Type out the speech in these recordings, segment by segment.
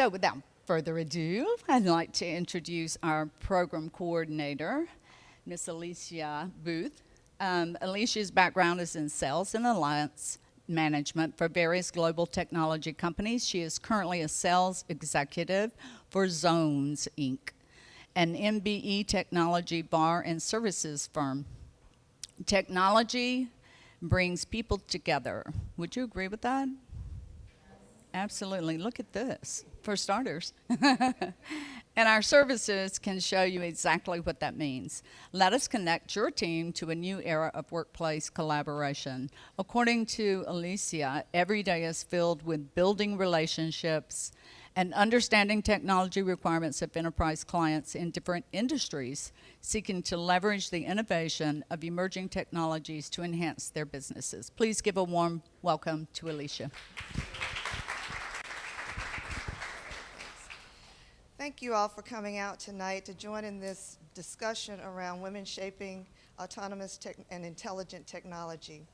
So without further ado, I'd like to introduce our program coordinator, Miss Alicia Booth. Alicia's background is in sales and alliance management for various global technology companies. She is currently a sales executive for Zones Inc., an MBE technology bar and services firm. Technology brings people together. Would you agree with that? Absolutely. Look at this, for starters. And our services can show you exactly what that means. Let us connect your team to a new era of workplace collaboration. According to Alicia, every day is filled with building relationships and understanding technology requirements of enterprise clients in different industries, seeking to leverage the innovation of emerging technologies to enhance their businesses. Please give a warm welcome to Alicia. Thank you all for coming out tonight to join in this discussion around women shaping autonomous and intelligent technology.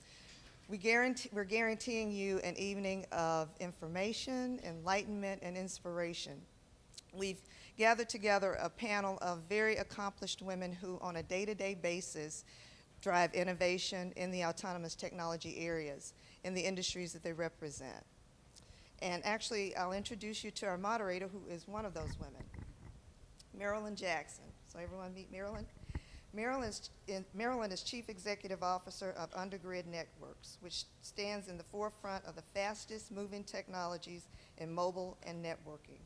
We're guaranteeing you an evening of information, enlightenment, and inspiration. We've gathered together a panel of very accomplished women who, on a day-to-day basis, drive innovation in the autonomous technology areas in the industries that they represent. And actually, I'll introduce you to our moderator, who is one of those women, Marilyn Jackson. So everyone meet Marilyn. Marilyn is Chief Executive Officer of Undergrid Networks, which stands in the forefront of the fastest moving technologies in mobile and networking.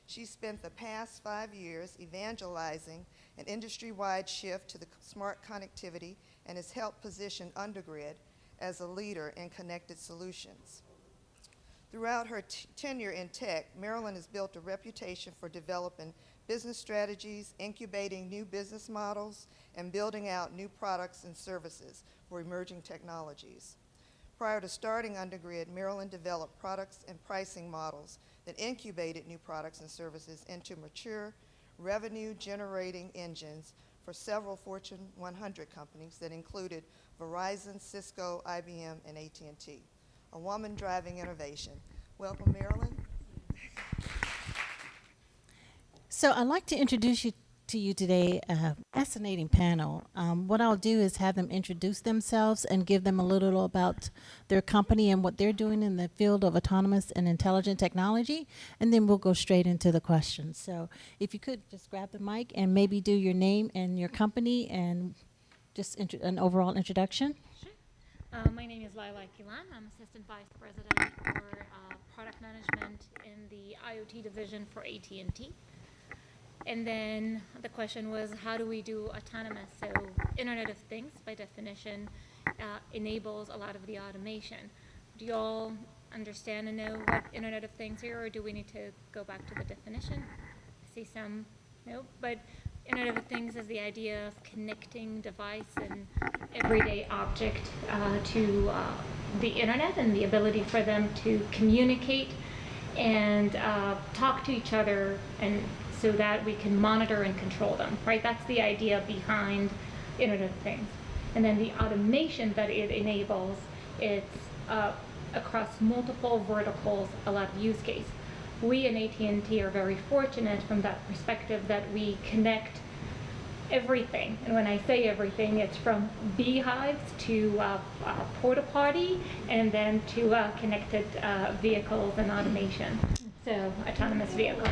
She spent the past 5 years evangelizing an industry-wide shift to the smart connectivity and has helped position Undergrid as a leader in connected solutions. Throughout her tenure in tech, Marilyn has built a reputation for developing business strategies, incubating new business models, and building out new products and services for emerging technologies. Prior to starting Undergrid, Marilyn developed products and pricing models that incubated new products and services into mature, revenue-generating engines for several Fortune 100 companies that included Verizon, Cisco, IBM, and AT&T. A woman driving innovation. Welcome, Marilyn. So I'd like to introduce to you today a fascinating panel. What I'll do is have them introduce themselves and give them a little about their company and what they're doing in the field of autonomous and intelligent technology, and then we'll go straight into the questions. So if you could just grab the mic and maybe do your name and your company and just an overall introduction. My name is Laila Kilan. I'm Assistant Vice President for Product Management in the IoT division for AT&T. And then the question was, how do we do autonomous? So Internet of Things, by definition, enables a lot of the automation. Do you all understand and know what Internet of Things are, or do we need to go back to the definition? I see some, no, but Internet of Things is the idea of connecting device and everyday object to the internet, and the ability for them to communicate and talk to each other, and so that we can monitor and control them, right? That's the idea behind Internet of Things. And then the automation that it enables, it's across multiple verticals, a lot of use case. We in AT&T are very fortunate from that perspective that we connect everything. And when I say everything, it's from beehives to porta potty, and then to connected vehicles and automation. So autonomous vehicle.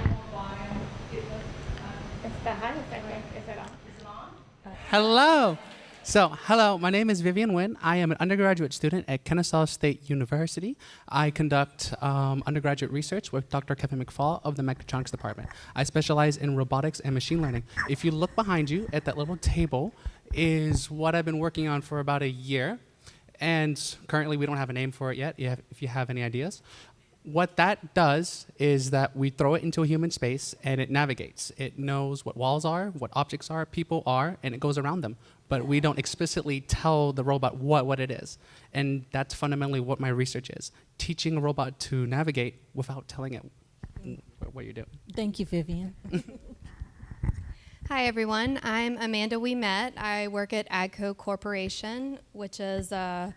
It's the highest, I think. Is it on? Hello. Hello, my name is Vivian Nguyen. I am an undergraduate student at Kennesaw State University. I conduct undergraduate research with Dr. Kevin McFall of the Mechatronics Department. I specialize in robotics and machine learning. If you look behind you at that little table is what I've been working on for about a year. And currently we don't have a name for it yet, if you have any ideas. What that does is that we throw it into a human space and it navigates. It knows what walls are, what objects are, people are, and it goes around them. But we don't explicitly tell the robot what it is. And that's fundamentally what my research is. Teaching a robot to navigate without telling it what you're doing. Thank you, Vivian. Hi, everyone. I'm Amanda Ouimet. I work at AGCO Corporation, which is a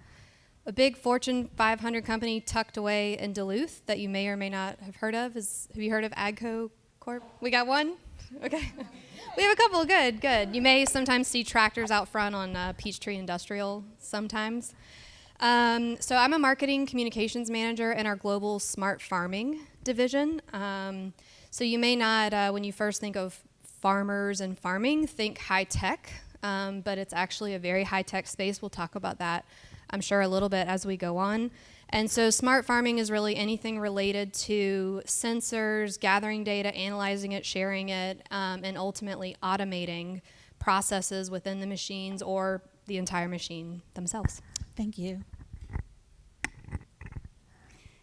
a big Fortune 500 company tucked away in Duluth that you may or may not have heard of. Have you heard of Agco Corp? We got one? Okay. We have a couple. Good. You may sometimes see tractors out front on Peachtree Industrial sometimes. So I'm a marketing communications manager in our global smart farming division. So you may not, when you first think of farmers and farming, think high tech, but it's actually a very high tech space. We'll talk about that, I'm sure, a little bit as we go on. And so smart farming is really anything related to sensors, gathering data, analyzing it, sharing it, and ultimately automating processes within the machines or the entire machine themselves. Thank you.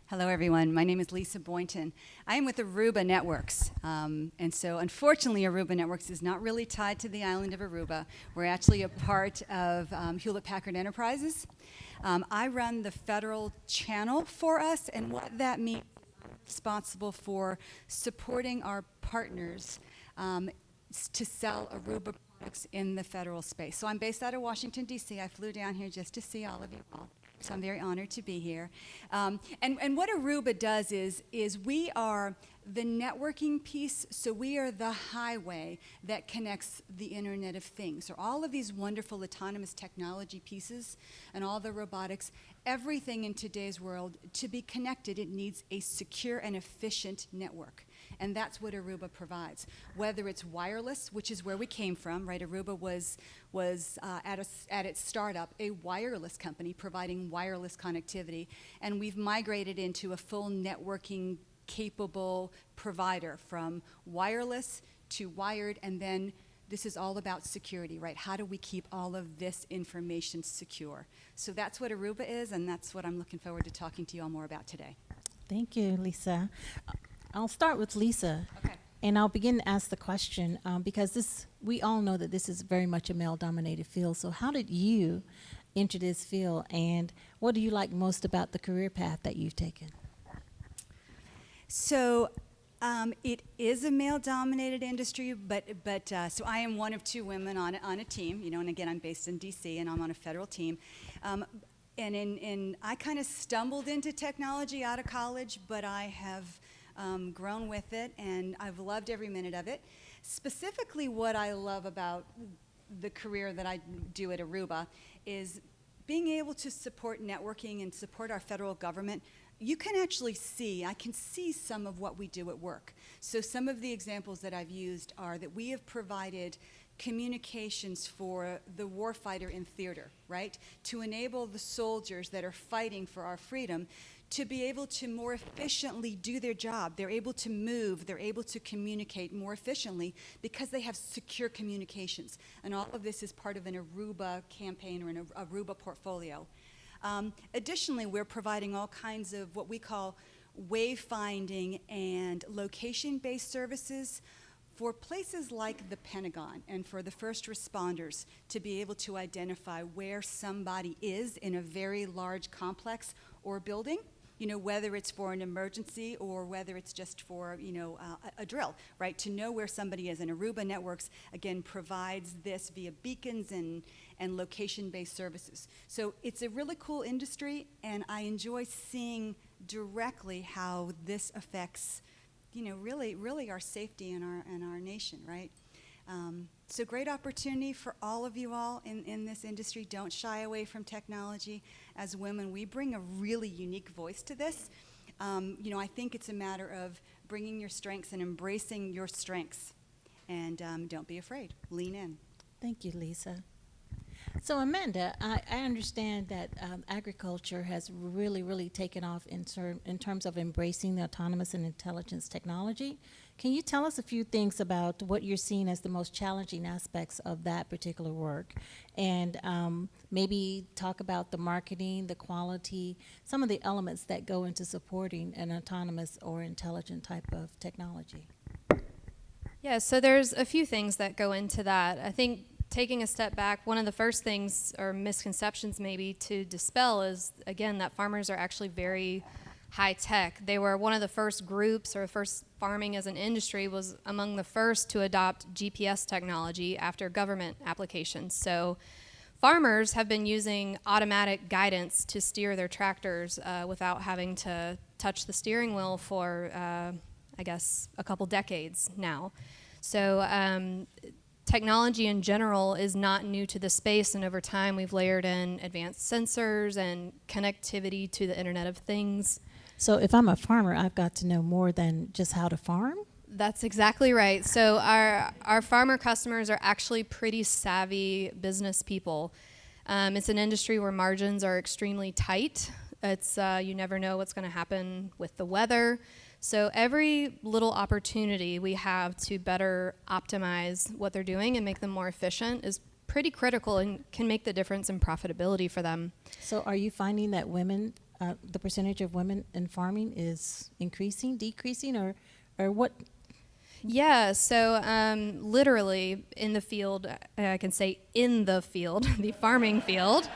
Hello, everyone. My name is Lisa Boynton. I am with Aruba Networks. And so, unfortunately, Aruba Networks is not really tied to the island of Aruba. We're actually a part of Hewlett-Packard Enterprises. I run the federal channel for us, and what that means, I'm responsible for supporting our partners to sell Aruba products in the federal space. So I'm based out of Washington, D.C. I flew down here just to see all of you all. So I'm very honored to be here. And what Aruba does is we are the networking piece, so we are the highway that connects the Internet of Things. So all of these wonderful autonomous technology pieces and all the robotics, everything in today's world, to be connected, it needs a secure and efficient network. And that's what Aruba provides. Whether it's wireless, which is where we came from, right? Aruba was at its startup a wireless company providing wireless connectivity, and we've migrated into a full networking capable provider from wireless to wired, and then this is all about security, right? How do we keep all of this information secure? So that's what Aruba is, and that's what I'm looking forward to talking to you all more about today. Thank you, Lisa. I'll start with Lisa. Okay. And I'll begin to ask the question because we all know that this is very much a male-dominated field. So how did you enter this field, and what do you like most about the career path that you've taken? So it is a male-dominated industry, but so I am one of two women on a team, and again, I'm based in D.C., and I'm on a federal team. And I kind of stumbled into technology out of college, but I have grown with it, and I've loved every minute of it. Specifically, what I love about the career that I do at Aruba is being able to support networking and support our federal government. You can actually I can see some of what we do at work. So some of the examples that I've used are that we have provided communications for the warfighter in theater, right? To enable the soldiers that are fighting for our freedom to be able to more efficiently do their job. They're able to move, they're able to communicate more efficiently because they have secure communications. And all of this is part of an Aruba campaign or an Aruba portfolio. Additionally, we're providing all kinds of what we call wayfinding and location-based services for places like the Pentagon and for the first responders to be able to identify where somebody is in a very large complex or building, whether it's for an emergency or whether it's just for, a drill, right? To know where somebody is. And Aruba Networks, again, provides this via beacons and location-based services. So it's a really cool industry, and I enjoy seeing directly how this affects, really our safety and our nation, right? So great opportunity for all of you all in this industry. Don't shy away from technology. As women, we bring a really unique voice to this. I think it's a matter of bringing your strengths and embracing your strengths. And don't be afraid. Lean in. Thank you, Lisa. So Amanda, I understand that agriculture has really taken off in terms of embracing the autonomous and intelligence technology. Can you tell us a few things about what you're seeing as the most challenging aspects of that particular work? And maybe talk about the marketing, the quality, some of the elements that go into supporting an autonomous or intelligent type of technology. Yeah, so there's a few things that go into that. I think taking a step back, one of the first things or misconceptions maybe to dispel is, again, that farmers are actually very high tech. They were one of the first groups, or first farming as an industry was among the first to adopt GPS technology after government applications. So farmers have been using automatic guidance to steer their tractors without having to touch the steering wheel for, I guess, a couple decades now. So technology in general is not new to the space, and over time we've layered in advanced sensors and connectivity to the Internet of Things. So if I'm a farmer, I've got to know more than just how to farm? That's exactly right. So our farmer customers are actually pretty savvy business people. It's an industry where margins are extremely tight. It's you never know what's going to happen with the weather. So every little opportunity we have to better optimize what they're doing and make them more efficient is pretty critical and can make the difference in profitability for them. So are you finding that women, the percentage of women in farming is increasing, decreasing, or what? Yeah, so literally in the field, I can say in the field, the farming field,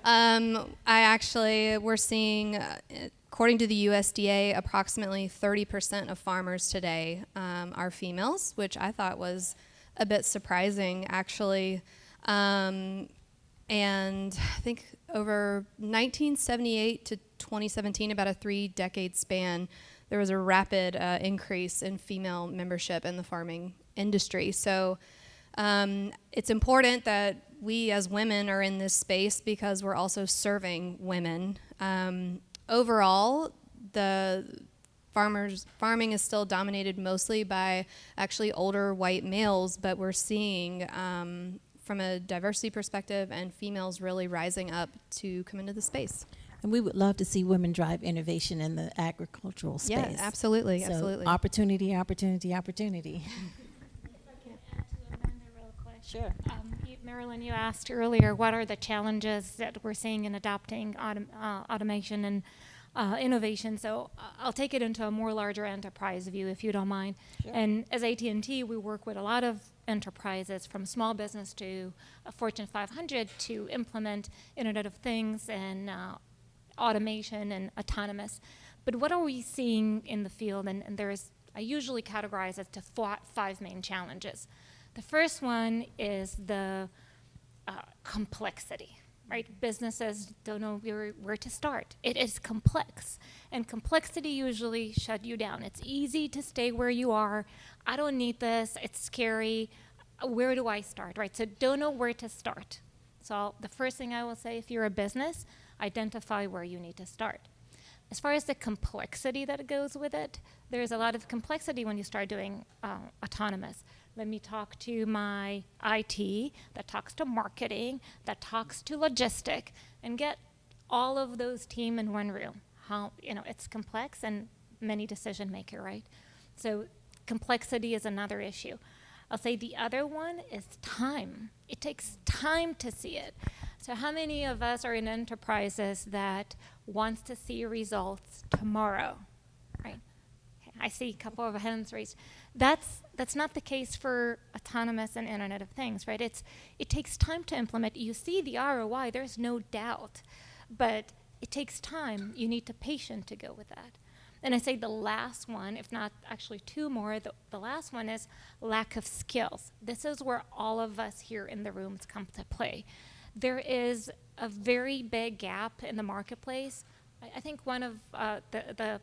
we're seeing, according to the USDA, approximately 30% of farmers today are females, which I thought was a bit surprising, actually. And I think over 1978 to 2017, about a 3-decade span, there was a rapid increase in female membership in the farming industry. So it's important that we as women are in this space because we're also serving women. Overall, the farming is still dominated mostly by actually older white males, but we're seeing from a diversity perspective and females really rising up to come into the space. And we would love to see women drive innovation in the agricultural space. Yeah, absolutely, So absolutely. opportunity, opportunity, opportunity. If I can add to Amanda real quick. Sure. Marilyn, you asked earlier, what are the challenges that we're seeing in adopting automation and innovation? So I'll take it into a more larger enterprise view, if you don't mind. Sure. And as AT&T, we work with a lot of enterprises, from small business to Fortune 500, to implement Internet of Things and automation and autonomous. But what are we seeing in the field? And I usually categorize it to 5 main challenges. The first one is the complexity, right? Businesses don't know where to start. It is complex, and complexity usually shut you down. It's easy to stay where you are. I don't need this. It's scary. Where do I start, right? So don't know where to start. So the first thing I will say, if you're a business, identify where you need to start. As far as the complexity that goes with it, there's a lot of complexity when you start doing autonomous. Let me talk to my IT, that talks to marketing, that talks to logistic, and get all of those team in one room. It's complex and many decision maker, right? So complexity is another issue. I'll say the other one is time. It takes time to see it. So how many of us are in enterprises that wants to see results tomorrow, right? Okay, I see a couple of hands raised. That's not the case for autonomous and Internet of Things, right? It takes time to implement. You see the ROI, there's no doubt, but it takes time. You need to patient to go with that. And I say the last one, if not actually 2 more, the last one is lack of skills. This is where all of us here in the rooms come to play. There is a very big gap in the marketplace. I think one of the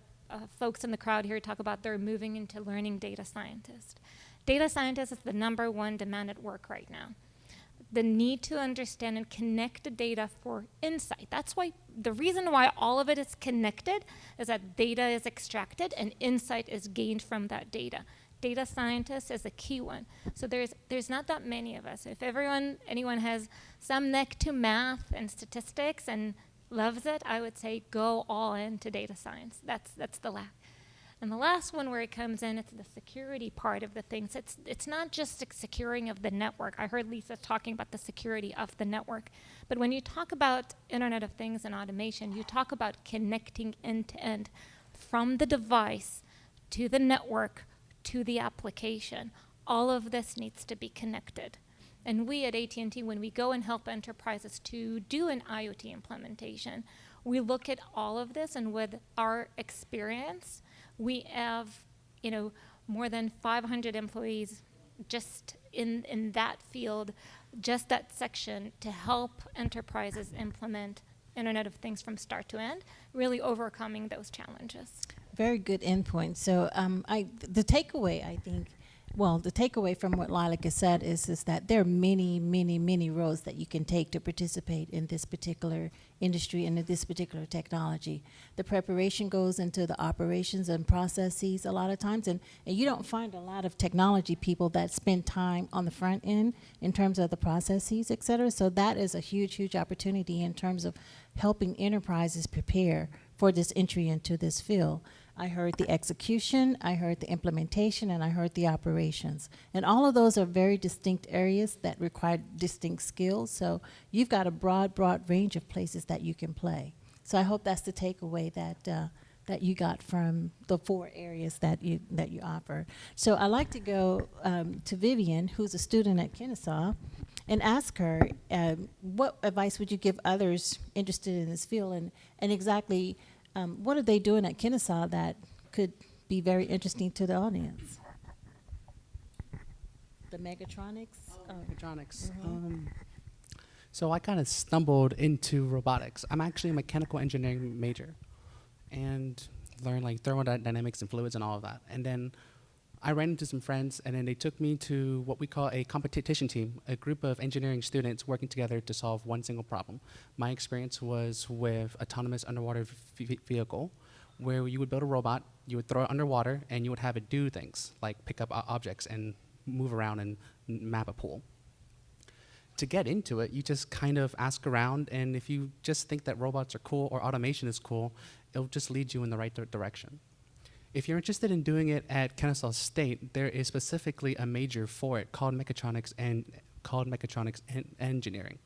folks in the crowd here talk about they're moving into learning data scientist. Data scientist is the #1 demand at work right now. The need to understand and connect the data for insight. That's why the reason why all of it is connected is that data is extracted and insight is gained from that data. Data scientist is a key one. So there's not that many of us. If anyone has some neck to math and statistics and loves it, I would say go all into data science. That's the lack. And the last one where it comes in, it's the security part of the things. It's not just the securing of the network. I heard Lisa talking about the security of the network. But when you talk about Internet of Things and automation, you talk about connecting end to end from the device to the network to the application. All of this needs to be connected. And we at AT&T, when we go and help enterprises to do an IoT implementation, we look at all of this, and with our experience, we have, more than 500 employees just in that field just that section to help enterprises implement Internet of Things from start to end, really overcoming those challenges. Very good endpoint. So the takeaway, I think, well, the takeaway from what Lilac has said is that there are many, many, many roads that you can take to participate in this particular industry and in this particular technology. The preparation goes into the operations and processes a lot of times, and you don't find a lot of technology people that spend time on the front end in terms of the processes, et cetera. So that is a huge, huge opportunity in terms of helping enterprises prepare for this entry into this field. I heard the execution, I heard the implementation, and I heard the operations. And all of those are very distinct areas that require distinct skills. So you've got a broad, broad range of places that you can play. So I hope that's the takeaway that you got from the 4 areas that you offer. So I'd like to go to Vivian, who's a student at Kennesaw, and ask her what advice would you give others interested in this field, and exactly what are they doing at Kennesaw that could be very interesting to the audience? The Megatronics? Mechatronics. So I kind of stumbled into robotics. I'm actually a mechanical engineering major and learned like thermodynamics and fluids and all of that. And then I ran into some friends, and then they took me to what we call a competition team, a group of engineering students working together to solve one single problem. My experience was with autonomous underwater vehicle, where you would build a robot, you would throw it underwater, and you would have it do things like pick up objects and move around and map a pool. To get into it, you just kind of ask around, and if you just think that robots are cool or automation is cool, it'll just lead you in the right direction. If you're interested in doing it at Kennesaw State, there is specifically a major for it called mechatronics engineering.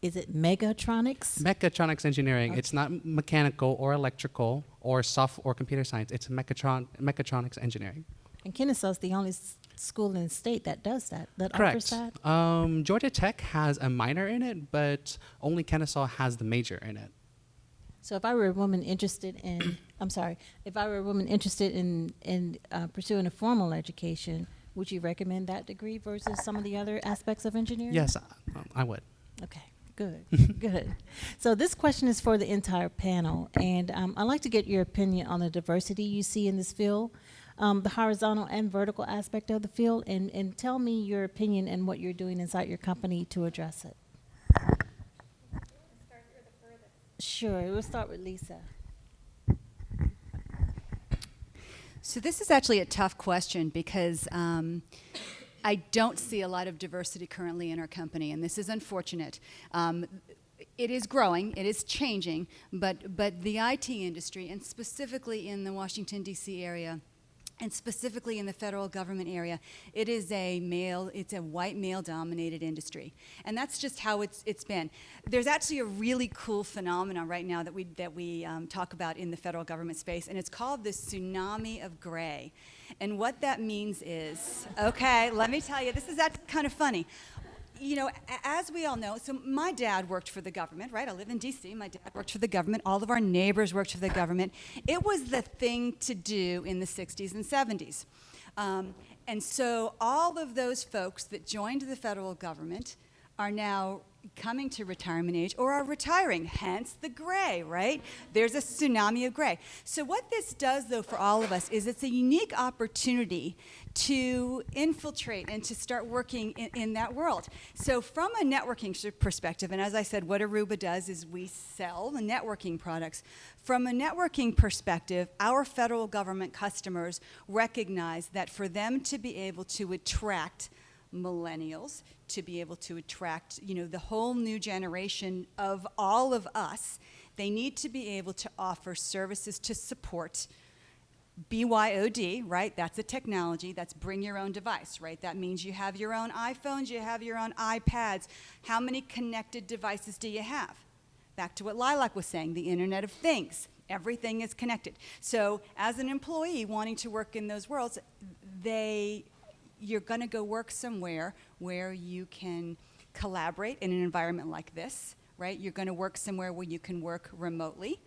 Is it Megatronics? Mechatronics engineering. Okay. It's not mechanical or electrical or soft or computer science. It's mechatronics engineering. And Kennesaw is the only school in the state that does that, that Correct. offers that? Georgia Tech has a minor in it, but only Kennesaw has the major in it. So if I were a woman interested in, pursuing a formal education, would you recommend that degree versus some of the other aspects of engineering? Yes, I would. Okay, good, good. So this question is for the entire panel, and I'd like to get your opinion on the diversity you see in this field, the horizontal and vertical aspect of the field, and tell me your opinion and what you're doing inside your company to address it. Sure, we'll start with Lisa. So this is actually a tough question because I don't see a lot of diversity currently in our company, and this is unfortunate. It is growing, it is changing, but the IT industry, and specifically in the Washington, D.C. area, and specifically in the federal government area, it's a white male-dominated industry, and that's just how it's been. There's actually a really cool phenomenon right now that we talk about in the federal government space, and it's called the tsunami of gray. And what that means is, okay, let me tell you, that's kind of funny. You know, as we all know, so my dad worked for the government, right? I live in D.C. My dad worked for the government. All of our neighbors worked for the government. It was the thing to do in the 60s and 70s. And so all of those folks that joined the federal government are now coming to retirement age or are retiring, hence the gray, right? There's a tsunami of gray. So what this does, though, for all of us is it's a unique opportunity to infiltrate and to start working in that world. So from a networking perspective, and as I said, what Aruba does is we sell the networking products. From a networking perspective, our federal government customers recognize that for them to be able to attract millennials, to be able to attract, the whole new generation of all of us, they need to be able to offer services to support BYOD, right? That's a technology. That's bring your own device, right? That means you have your own iPhones, you have your own iPads. How many connected devices do you have? Back to what Lilac was saying, the Internet of Things. Everything is connected. So as an employee wanting to work in those worlds, you're going to go work somewhere where you can collaborate in an environment like this, right? You're going to work somewhere where you can work remotely.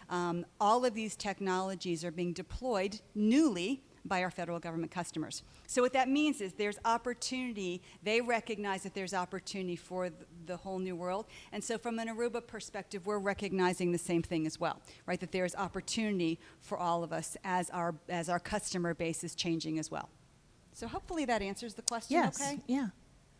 All of these technologies are being deployed newly by our federal government customers. So what that means is there's opportunity. They recognize that there's opportunity for the whole new world. And so from an Aruba perspective, we're recognizing the same thing as well, right? That there's opportunity for all of us as our customer base is changing as well. So hopefully that answers the question, Yes. okay? Yeah.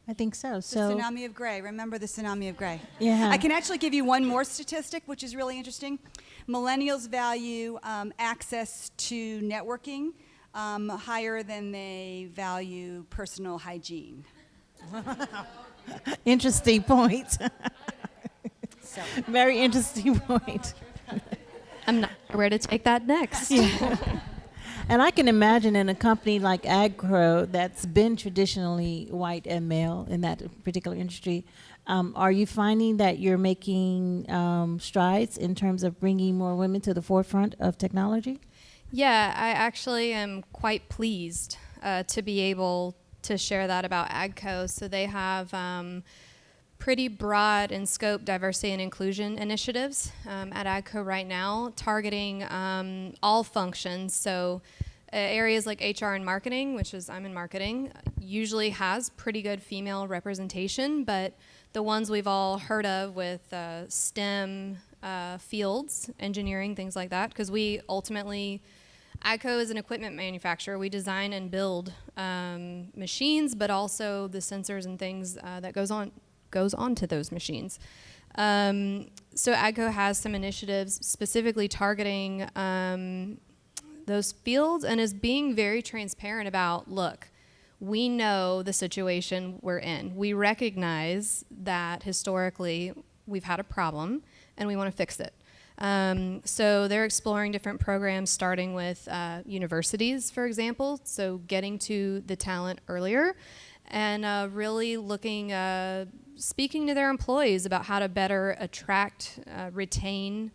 I think so. The So tsunami of gray. Remember the tsunami of gray. yeah. I can actually give you one more statistic, which is really interesting. Millennials value access to networking higher than they value personal hygiene. Interesting point. So, Very interesting point. I'm not sure where to take that next. And I can imagine in a company like Agro that's been traditionally white and male in that particular industry, are you finding that you're making strides in terms of bringing more women to the forefront of technology? Yeah, I actually am quite pleased to be able to share that about AGCO. So they have pretty broad in scope diversity and inclusion initiatives at AGCO right now, targeting all functions. So areas like HR and marketing, which is I'm in marketing, usually has pretty good female representation, but the ones we've all heard of with STEM fields, engineering, things like that, because we ultimately, AGCO is an equipment manufacturer. We design and build machines, but also the sensors and things that goes on to those machines. So AGCO has some initiatives specifically targeting those fields and is being very transparent about, look, we know the situation we're in. We recognize that historically we've had a problem and we want to fix it. So they're exploring different programs starting with universities, for example, so getting to the talent earlier and really looking, speaking to their employees about how to better attract, retain,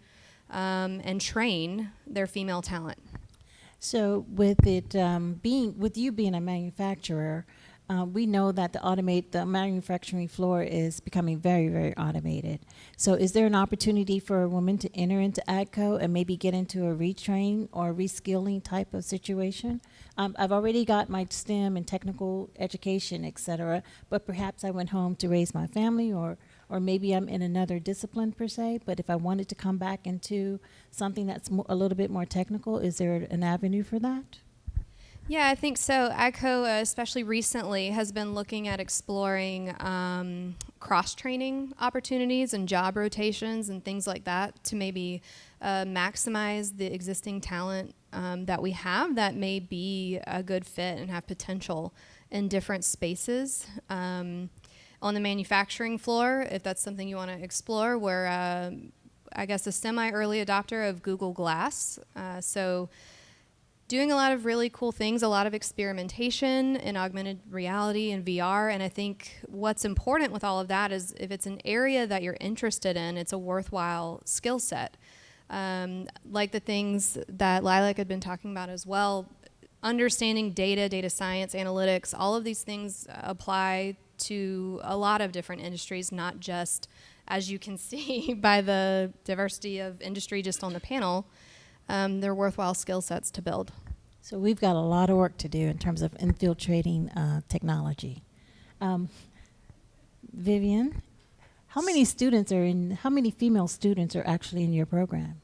and train their female talent. So with it with you being a manufacturer, we know that the manufacturing floor is becoming very, very automated. So is there an opportunity for a woman to enter into AGCO and maybe get into a retrain or reskilling type of situation? I've already got my STEM and technical education, et cetera, but perhaps I went home to raise my family or maybe I'm in another discipline per se, but if I wanted to come back into something that's a little bit more technical, is there an avenue for that? Yeah, I think so. AGCO, especially recently, has been looking at exploring cross-training opportunities and job rotations and things like that to maybe maximize the existing talent that we have that may be a good fit and have potential in different spaces. On the manufacturing floor, if that's something you want to explore, we're, I guess, a semi-early adopter of Google Glass. So doing a lot of really cool things, a lot of experimentation in augmented reality and VR. And I think what's important with all of that is if it's an area that you're interested in, it's a worthwhile skill set. Like the things that Lilac had been talking about as well, understanding data science, analytics, all of these things apply to a lot of different industries, not just, as you can see by the diversity of industry just on the panel, they're worthwhile skill sets to build. So we've got a lot of work to do in terms of infiltrating technology. Vivian, how many female students are actually in your program?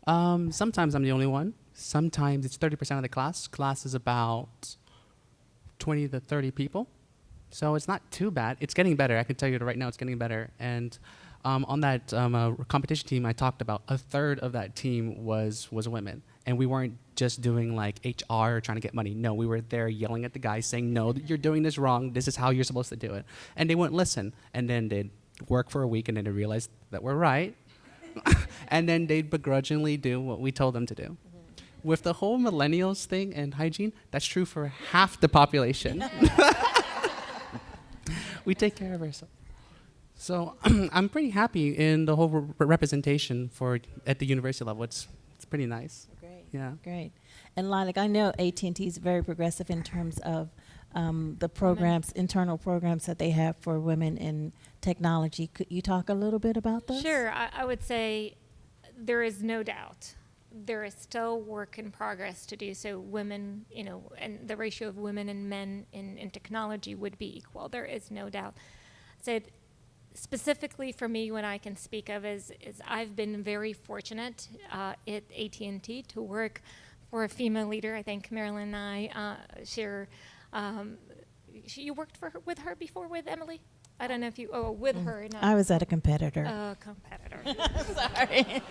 Sometimes I'm the only one. Sometimes it's 30% of the class. Class is about 20 to 30 people. So it's not too bad. It's getting better. I can tell you right now it's getting better. And on that competition team I talked about, a third of that team was women. And we weren't just doing like HR or trying to get money. No, we were there yelling at the guys saying, no, you're doing this wrong. This is how you're supposed to do it. And they wouldn't listen. And then they'd work for a week and then they realized that we're right. And then they'd begrudgingly do what we told them to do. With the whole millennials thing and hygiene, that's true for half the population. We take care of ourselves. So I'm pretty happy in the whole representation at the university level. It's pretty nice. Great. Yeah. Great. And Lilac, I know AT&T is very progressive in terms of the programs, internal programs that they have for women in technology. Could you talk a little bit about those? Sure. I would say there is no doubt there is still work in progress to do. So women, and the ratio of women and men in technology would be equal. There is no doubt. So specifically for me, what I can speak of is I've been very fortunate at AT&T to work for a female leader. I think Marilyn and I share. You worked with her before with Emily? I don't know if you, with her. No. I was at a competitor. Competitor. Sorry.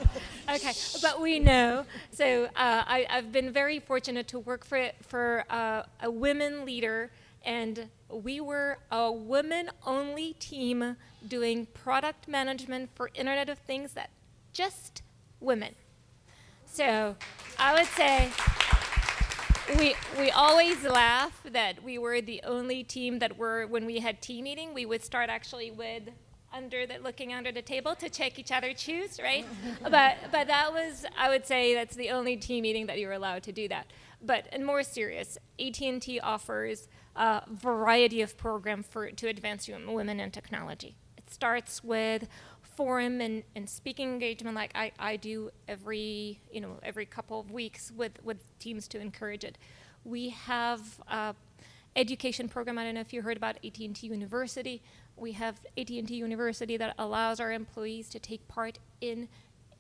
Okay, but we know. So I've been very fortunate to work for a women leader, and we were a women-only team doing product management for Internet of Things that just women. So I would say we always laugh that we were the only team that when we had team meeting, we would start actually with looking under the table to check each other's shoes, right? but that was, I would say that's the only team meeting that you were allowed to do that. But and more serious, AT&T offers a variety of programs to advance women in technology. It starts with forum and speaking engagement like I do every couple of weeks with teams to encourage it. We have education program. I don't know if you heard about AT&T University. We have AT&T University that allows our employees to take part in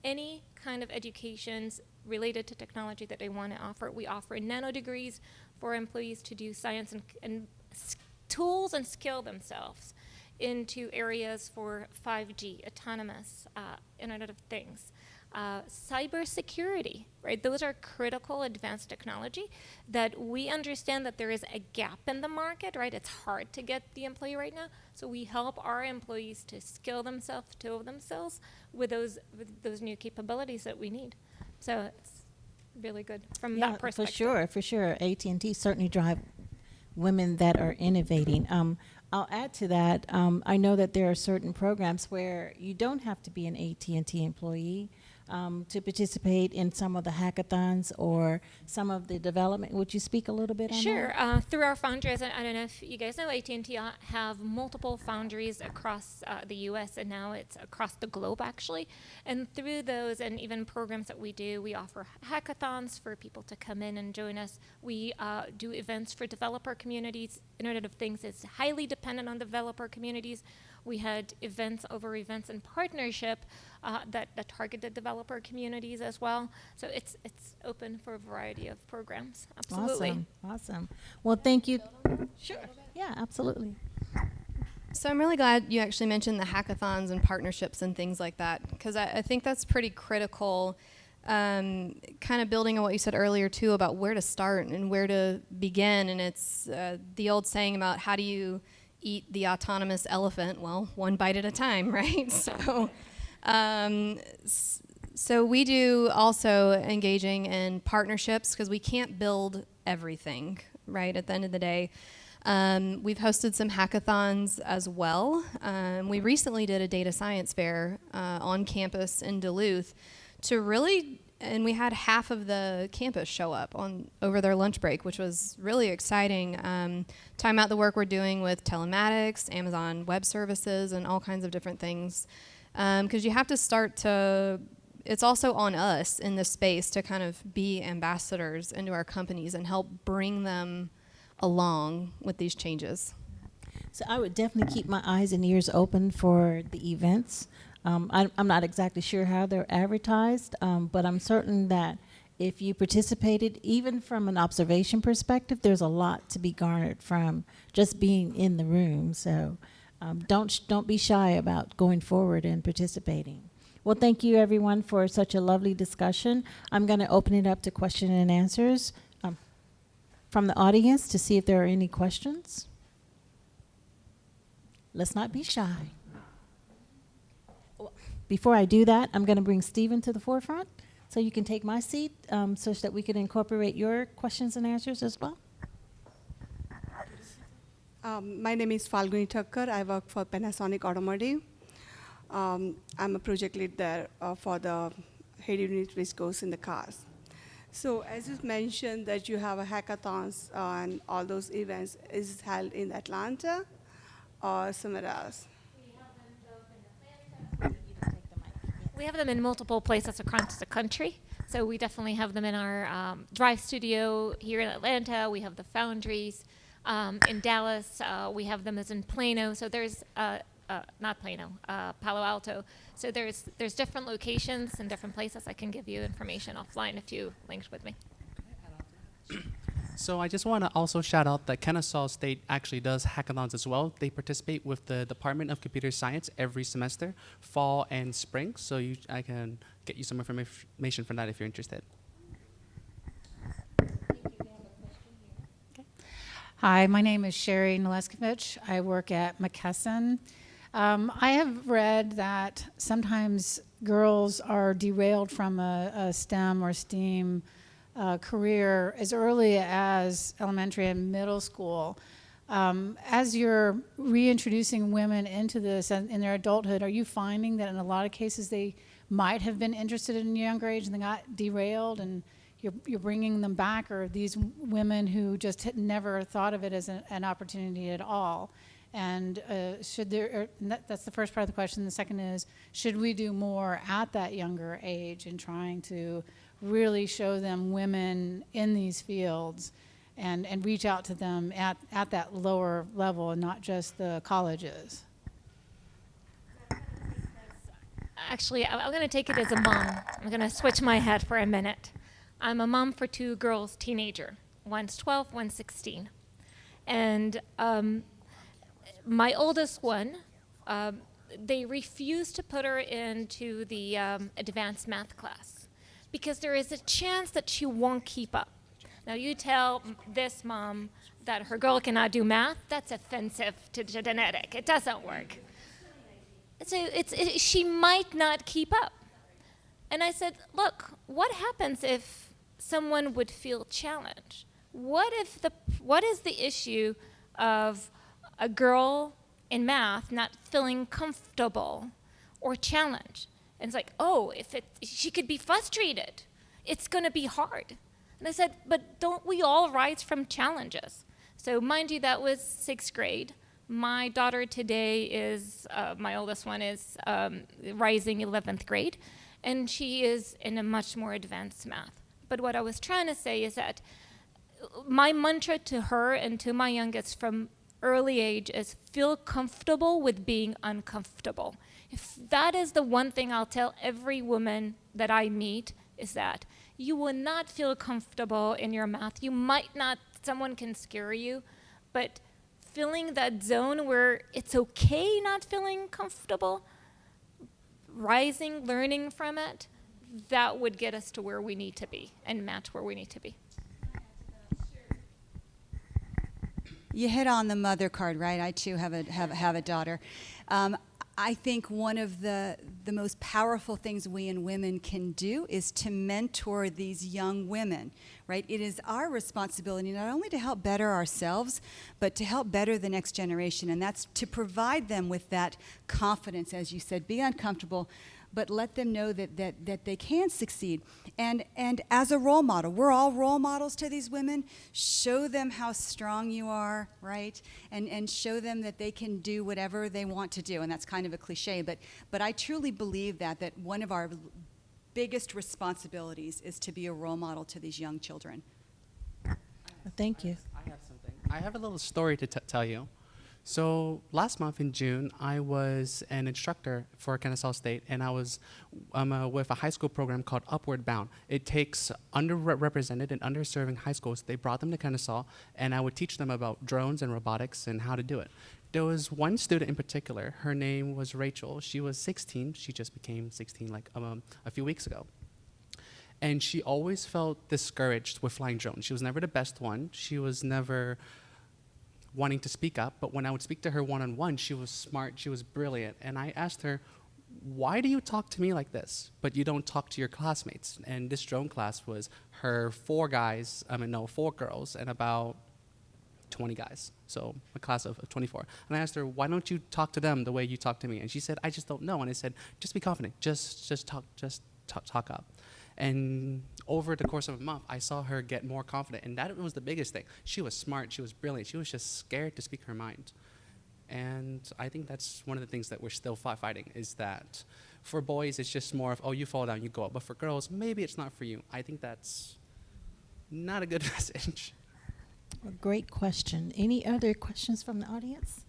any kind of educations related to technology that they want to offer. We offer nano degrees for employees to do science and tools and skill themselves into areas for 5G, autonomous, Internet of Things, cybersecurity, right? Those are critical advanced technology that we understand that there is a gap in the market, right? It's hard to get the employee right now. So we help our employees to skill themselves, tool themselves with those new capabilities that we need. So it's really good from that perspective. For sure. AT&T certainly drive women that are innovating. I'll add to that. I know that there are certain programs where you don't have to be an AT&T employee to participate in some of the hackathons or some of the development. Would you speak a little bit on that? Sure. Through our foundries, I don't know if you guys know, AT&T have multiple foundries across the U.S. and now it's across the globe, actually. And through those and even programs that we do, we offer hackathons for people to come in and join us. We do events for developer communities. Internet of Things is highly dependent on developer communities. We had events in partnership that target the developer communities as well. So it's open for a variety of programs. Absolutely. Awesome. Well, thank you. Sure. Yeah, absolutely. So I'm really glad you actually mentioned the hackathons and partnerships and things like that, because I think that's pretty critical, kind of building on what you said earlier, too, about where to start and where to begin. And it's the old saying about how do you eat the autonomous elephant? Well, one bite at a time, right? So we do also engaging in partnerships because we can't build everything, right? At the end of the day, we've hosted some hackathons as well. We recently did a data science fair on campus in Duluth and we had half of the campus show up over their lunch break, which was really exciting. Talking about the work we're doing with telematics, Amazon Web Services, and all kinds of different things. Because you have to it's also on us in this space to kind of be ambassadors into our companies and help bring them along with these changes. So I would definitely keep my eyes and ears open for the events. I'm not exactly sure how they're advertised, but I'm certain that if you participated, even from an observation perspective, there's a lot to be garnered from just being in the room. So don't be shy about going forward and participating. Well, thank you, everyone, for such a lovely discussion. I'm going to open it up to question and answers from the audience to see if there are any questions. Let's not be shy. Before I do that, I'm going to bring Stephen to the forefront so you can take my seat so that we can incorporate your questions and answers as well. My name is Falguni Thakkar. I work for Panasonic Automotive. I'm a project lead there for the head unit which goes in the cars. So as you mentioned that you have a hackathons and all those events is held in Atlanta or somewhere else? We have them in multiple places across the country. So we definitely have them in our Drive studio here in Atlanta. We have the foundries in Dallas. We have them as in Plano. So there's not Plano, Palo Alto. So there's different locations and different places. I can give you information offline if you linked with me. So I just want to also shout out that Kennesaw State actually does hackathons as well. They participate with the Department of Computer Science every semester, fall and spring. So I can get you some information from that if you're interested. Hi, my name is Sherry Naleskovich. I work at McKesson. I have read that sometimes girls are derailed from a STEM or STEAM career as early as elementary and middle school. As you're reintroducing women into this in their adulthood, are you finding that in a lot of cases they might have been interested in a younger age and they got derailed, and you're bringing them back, or these women who just had never thought of it as an opportunity at all? And that's the first part of the question. The second is, should we do more at that younger age in trying to really show them women in these fields and reach out to them at that lower level and not just the colleges? Actually, I'm going to take it as a mom. I'm going to switch my hat for a minute. I'm a mom for 2 girls, teenager. One's 12, one's 16. And my oldest one, they refused to put her into the advanced math class because there is a chance that she won't keep up. Now, you tell this mom that her girl cannot do math, that's offensive to genetic. It doesn't work. So she might not keep up. And I said, look, what happens if someone would feel challenged? What is the issue of a girl in math not feeling comfortable or challenged? And it's like, oh, she could be frustrated. It's going to be hard. And I said, but don't we all rise from challenges? So mind you, that was 6th grade. My daughter today is, my oldest one is rising 11th grade, and she is in a much more advanced math. But what I was trying to say is that my mantra to her and to my youngest from early age is feel comfortable with being uncomfortable. If that is the one thing I'll tell every woman that I meet, is that you will not feel comfortable in your math. You might not, someone can scare you, but feeling that zone where it's okay not feeling comfortable, rising, learning from it, that would get us to where we need to be and match where we need to be. You hit on the mother card, right? I too have a daughter. I think one of the most powerful things we and women can do is to mentor these young women, right? It is our responsibility not only to help better ourselves, but to help better the next generation. And that's to provide them with that confidence, as you said, be uncomfortable, but let them know that they can succeed. And as a role model, we're all role models to these women. Show them how strong you are, right? And show them that they can do whatever they want to do. And that's kind of a cliche, but I truly believe that one of our biggest responsibilities is to be a role model to these young children. Thank you. I have something. I have a little story to tell you. So last month in June, I was an instructor for Kennesaw State, and I was with a high school program called Upward Bound. It takes underrepresented and underserving high schools. They brought them to Kennesaw, and I would teach them about drones and robotics and how to do it. There was one student in particular. Her name was Rachel. She was 16. She just became 16 like a few weeks ago. And she always felt discouraged with flying drones. She was never the best one. She was never wanting to speak up, but when I would speak to her one-on-one, she was smart, she was brilliant, and I asked her, why do you talk to me like this, but you don't talk to your classmates? And this drone class was her 4 girls, and about 20 guys, so a class of 24. And I asked her, why don't you talk to them the way you talk to me? And she said, I just don't know. And I said, just be confident, just talk up. And over the course of a month, I saw her get more confident, and that was the biggest thing. She was smart, she was brilliant, she was just scared to speak her mind. And I think that's one of the things that we're still fighting, is that For boys, it's just more of, oh, you fall down, you go up. But for girls, maybe it's not for you. I think that's not a good message. A great question. Any other questions from the audience?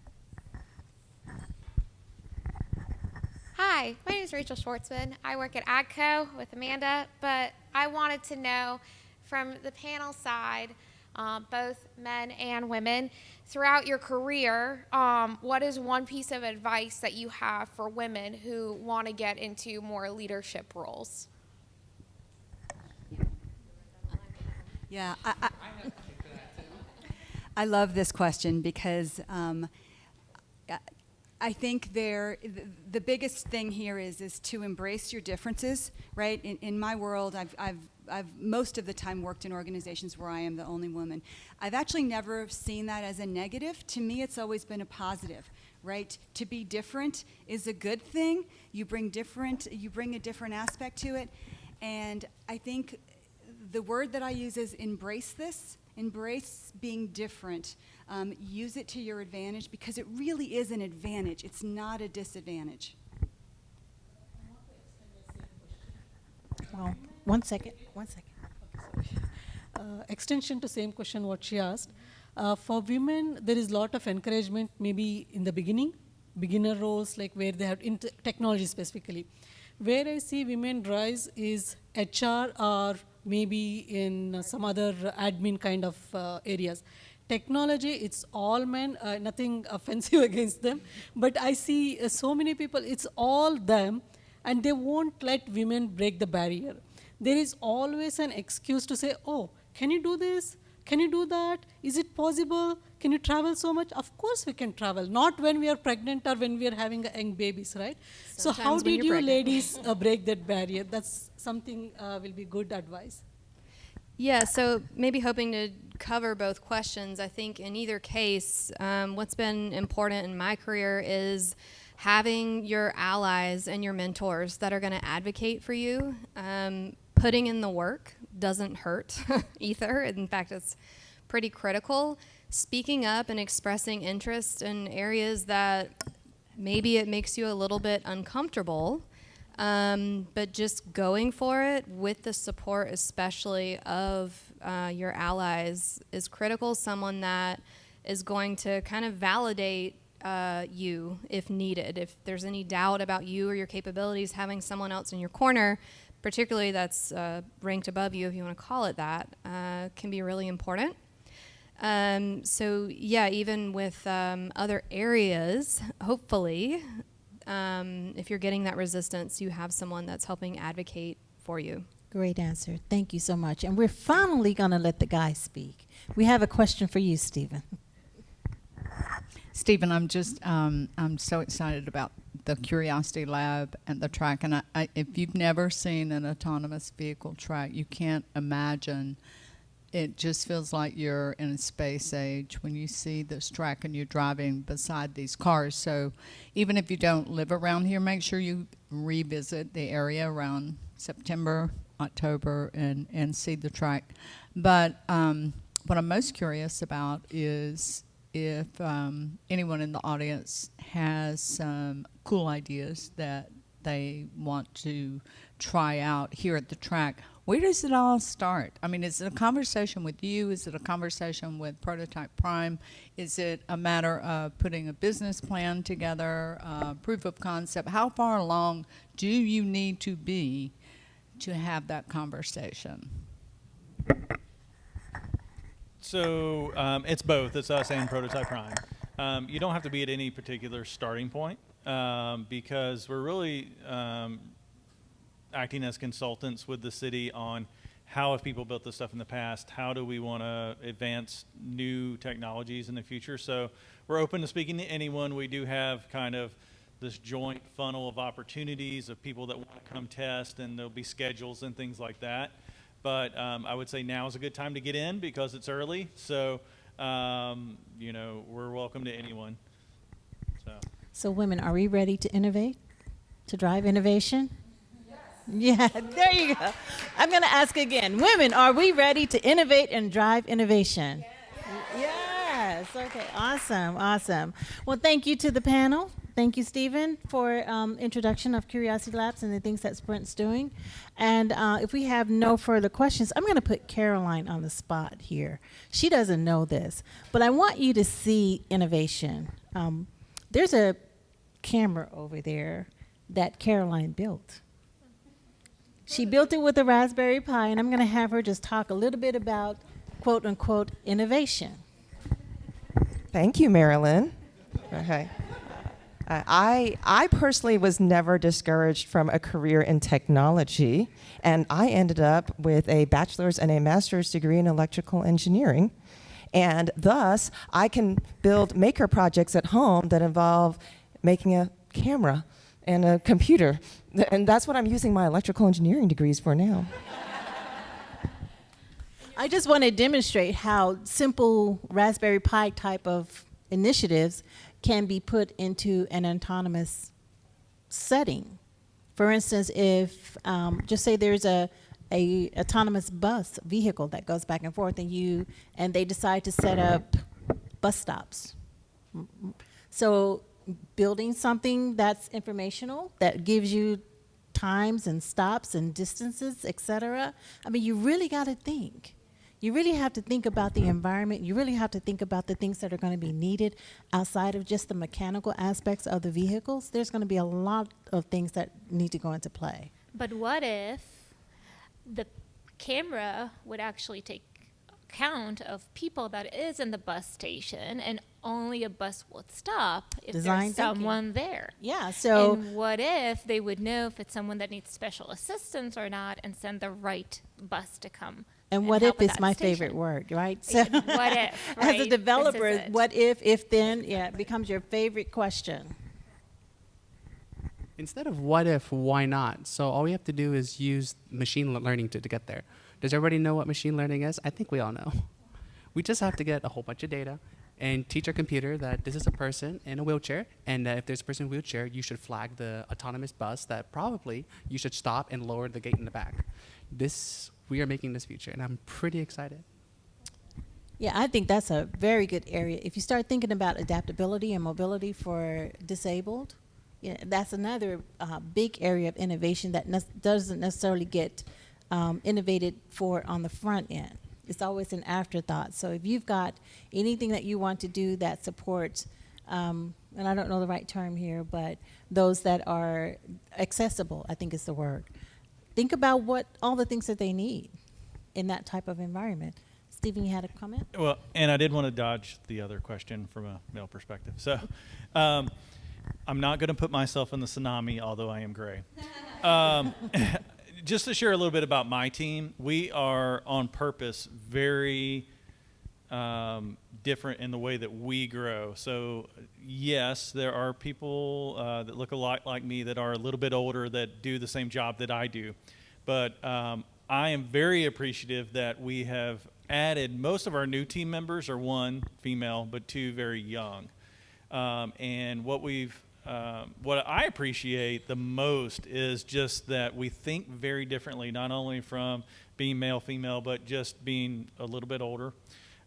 Hi, my name is Rachel Schwartzman. I work at AGCO with Amanda, but I wanted to know from the panel side, both men and women, throughout your career, what is one piece of advice that you have for women who want to get into more leadership roles? Yeah, I love this question because I think the biggest thing here is to embrace your differences, right? In my world, I've most of the time worked in organizations where I am the only woman. I've actually never seen that as a negative. To me, it's always been a positive, right? To be different is a good thing. You bring a different aspect to it. And I think the word that I use is embrace this. Embrace being different. Use it to your advantage because it really is an advantage. It's not a disadvantage. Well, one second. Extension to same question what she asked. For women, there is a lot of encouragement maybe in the beginner roles like where they have technology specifically. Where I see women rise is HR or maybe in some other admin kind of areas. Technology, it's all men, nothing offensive against them, but I see so many people, it's all them, and they won't let women break the barrier. There is always an excuse to say, oh, can you do this? Can you do that? Is it possible? Can you travel so much? Of course we can travel, not when we are pregnant or when we are having young babies, right? So how did you ladies break that barrier? That's something will be good advice. Yeah, so maybe hoping to cover both questions. I think in either case, what's been important in my career is having your allies and your mentors that are going to advocate for you. Putting in the work doesn't hurt either. In fact, it's pretty critical. Speaking up and expressing interest in areas that maybe it makes you a little bit uncomfortable, but just going for it with the support especially of your allies is critical. Someone that is going to kind of validate you if needed. If there's any doubt about you or your capabilities, having someone else in your corner, particularly that's ranked above you, if you want to call it that, can be really important. So yeah, even with other areas, hopefully, if you're getting that resistance, you have someone that's helping advocate for you. Great answer. Thank you so much. And we're finally going to let the guys speak. We have a question for you, Stephen. Stephen, I'm so excited about the Curiosity Lab and the track. And if you've never seen an autonomous vehicle track, you can't imagine. It just feels like you're in a space age when you see this track and you're driving beside these cars. So even if you don't live around here, make sure you revisit the area around September, October, and see the track. But what I'm most curious about is if anyone in the audience has some cool ideas that they want to try out here at the track. Where does it all start? I mean, is it a conversation with you? Is it a conversation with Prototype Prime? Is it a matter of putting a business plan together, proof of concept? How far along do you need to be to have that conversation? So it's both. It's us and Prototype Prime. You don't have to be at any particular starting point because we're really acting as consultants with the city on how have people built this stuff in the past, how do we want to advance new technologies in the future. So we're open to speaking to anyone. We do have kind of this joint funnel of opportunities of people that want to come test, and there'll be schedules and things like that. But I would say now is a good time to get in because it's early. So, you know, we're welcome to anyone. So women, are we ready to innovate, to drive innovation? Yeah, there you go. I'm going to ask again. Women, are we ready to innovate and drive innovation? Yes. Okay, awesome, awesome. Well, thank you to the panel. Thank you, Stephen, for introduction of Curiosity Labs and the things that Sprint's doing. And if we have no further questions, I'm going to put Caroline on the spot here. She doesn't know this, but I want you to see innovation. There's a camera over there that Caroline built. She built it with a Raspberry Pi, and I'm going to have her just talk a little bit about quote unquote innovation. Thank you, Marilyn. Okay. I personally was never discouraged from a career in technology, and I ended up with a bachelor's and a master's degree in electrical engineering. And thus, I can build maker projects at home that involve making a camera and a computer. And that's what I'm using my electrical engineering degrees for now. I just want to demonstrate how simple Raspberry Pi type of initiatives can be put into an autonomous setting. For instance, if just say there's a autonomous bus vehicle that goes back and forth, and they decide to set up bus stops. So building something that's informational, that gives you times and stops and distances, etc. I mean, you really got to think. You really have to think about the environment. You really have to think about the things that are going to be needed outside of just the mechanical aspects of the vehicles. There's going to be a lot of things that need to go into play. But what if the camera would actually take account of people that is in the bus station, and only a bus would stop if Design there's someone there? Yeah, so and what if they would know if it's someone that needs special assistance or not, and send the right bus to come? And what help if with is that my station. favorite word, right? Yeah, what if, As a right? developer, This is it. what if then, yeah, it becomes your favorite question. Instead of what if, why not? So all we have to do is use machine learning to get there. Does everybody know what machine learning is? I think we all know. We just have to get a whole bunch of data and teach our computer that this is a person in a wheelchair, and that if there's a person in a wheelchair, you should flag the autonomous bus that probably you should stop and lower the gate in the back. We are making this future, and I'm pretty excited. Yeah, I think that's a very good area. If you start thinking about adaptability and mobility for disabled, yeah, that's another big area of innovation that doesn't necessarily get innovated for on the front end. It's always an afterthought. So if you've got anything that you want to do that supports, and I don't know the right term here, but those that are accessible, I think is the word. Think about what all the things that they need in that type of environment. Stephen, you had a comment? Well, and I did want to dodge the other question from a male perspective. So I'm not going to put myself in the tsunami, although I am gray. Just to share a little bit about my team, we are on purpose very different in the way that we grow. So yes, there are people that look a lot like me that are a little bit older that do the same job that I do. But I am very appreciative that we have added, most of our new team members are one, female, but two, very young. And what I appreciate the most is just that we think very differently, not only from being male, female, but just being a little bit older.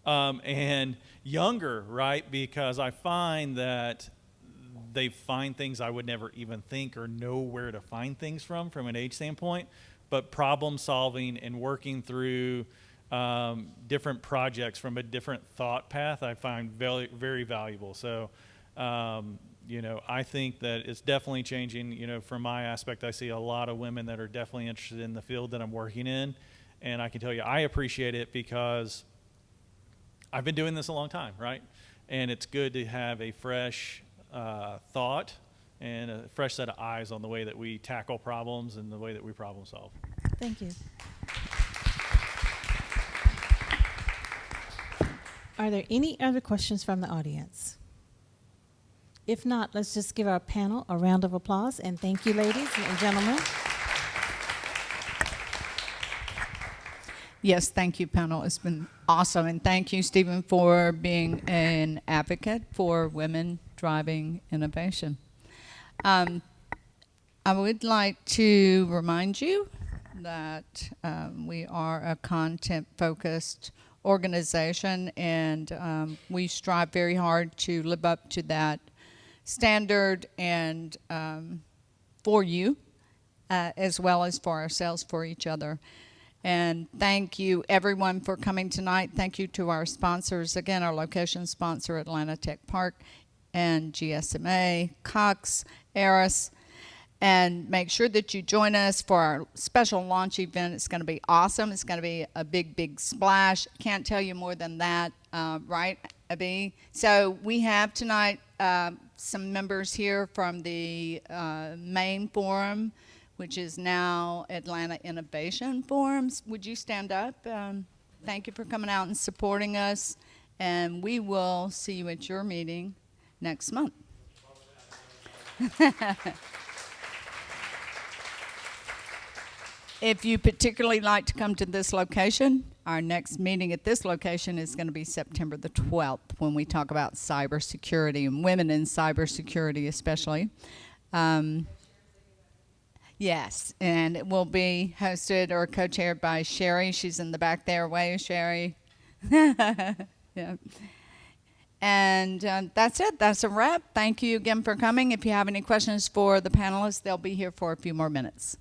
And younger, right? Because I find that they find things I would never even think or know where to find things from an age standpoint. But problem solving and working through different projects from a different thought path, I find very, very valuable. So, I think that it's definitely changing. From my aspect, I see a lot of women that are definitely interested in the field that I'm working in. And I can tell you, I appreciate it because I've been doing this a long time, right? And it's good to have a fresh thought and a fresh set of eyes on the way that we tackle problems and the way that we problem solve. Thank you. Are there any other questions from the audience? If not, let's just give our panel a round of applause, and thank you, ladies and gentlemen. Yes, thank you, panel. It's been awesome. And thank you, Stephen, for being an advocate for women driving innovation. I would like to remind you that we are a content-focused organization, and we strive very hard to live up to that standard and for you, as well as for ourselves, for each other. And thank you, everyone, for coming tonight. Thank you to our sponsors. Again, our location sponsor, Atlanta Tech Park, and GSMA, Cox, Eris. And make sure that you join us for our special launch event. It's going to be awesome. It's going to be a big, big splash. Can't tell you more than that, right, Abby? So we have tonight some members here from the main forum, which is now Atlanta Innovation Forums. Would you stand up? Thank you for coming out and supporting us. And we will see you at your meeting next month. If you particularly like to come to this location, our next meeting at this location is going to be September the 12th, when we talk about cybersecurity and women in cybersecurity especially. Yes, and it will be hosted or co-chaired by Sherry. She's in the back there. Wave, Sherry. Yeah. And that's it. That's a wrap. Thank you again for coming. If you have any questions for the panelists, they'll be here for a few more minutes.